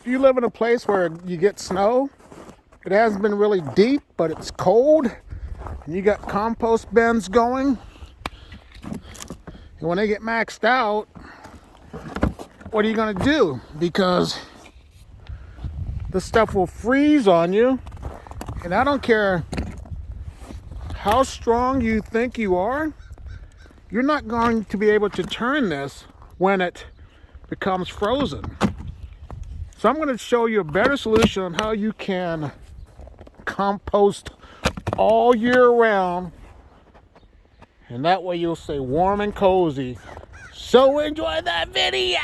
If you live in a place where you get snow, it hasn't been really deep, but it's cold, and you got compost bins going, and when they get maxed out, what are you going to do? Because the stuff will freeze on you, and I don't care how strong you think you are, you're not going to be able to turn this when it becomes frozen. So I'm going to show you a better solution on how you can compost all year round, and that way you'll stay warm and cozy. So enjoy that video!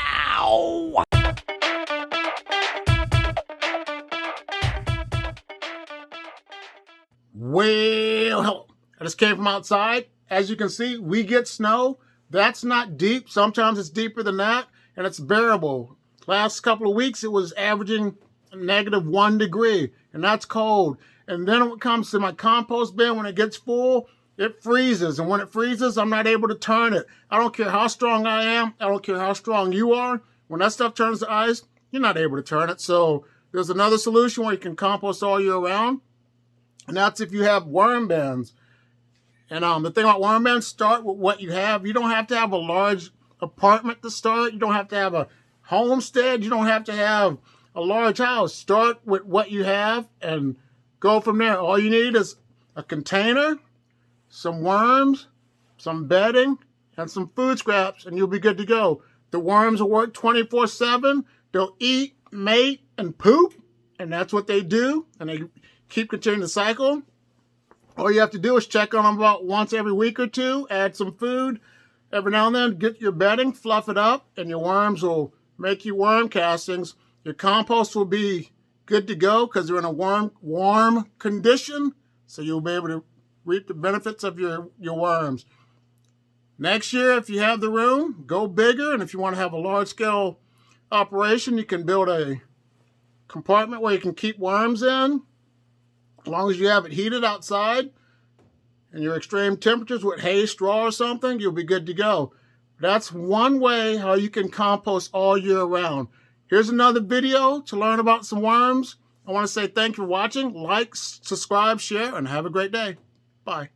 Well, hello. I just came from outside. As you can see, we get snow. That's not deep. Sometimes it's deeper than that, and it's bearable. Last couple of weeks, it was averaging -1 degree, and that's cold. And then when it comes to my compost bin, when it gets full, it freezes. And when it freezes, I'm not able to turn it. I don't care how strong I am. I don't care how strong you are. When that stuff turns to ice, you're not able to turn it. So there's another solution where you can compost all year round, and that's if you have worm bins. And the thing about worm bins, start with what you have. You don't have to have a large apartment to start. You don't have to have a homestead. You don't have to have a large house. Start with what you have and go from there. All you need is a container, some worms, some bedding, and some food scraps, and you'll be good to go. The worms will work 24/7. They'll eat, mate, and poop, and that's what they do, and they keep continuing the cycle. All you have to do is check on them about once every week or two, add some food every now and then, get your bedding, fluff it up, and your worms will make you worm castings. Your compost will be good to go because they're in a warm condition, so you'll be able to reap the benefits of your worms. Next year, if you have the room, go bigger, and if you want to have a large-scale operation, you can build a compartment where you can keep worms in. As long as you have it heated outside and your extreme temperatures with hay, straw, or something, you'll be good to go. That's one way how you can compost all year round. Here's another video to learn about some worms. I want to say thank you for watching. Like, subscribe, share, and have a great day. Bye.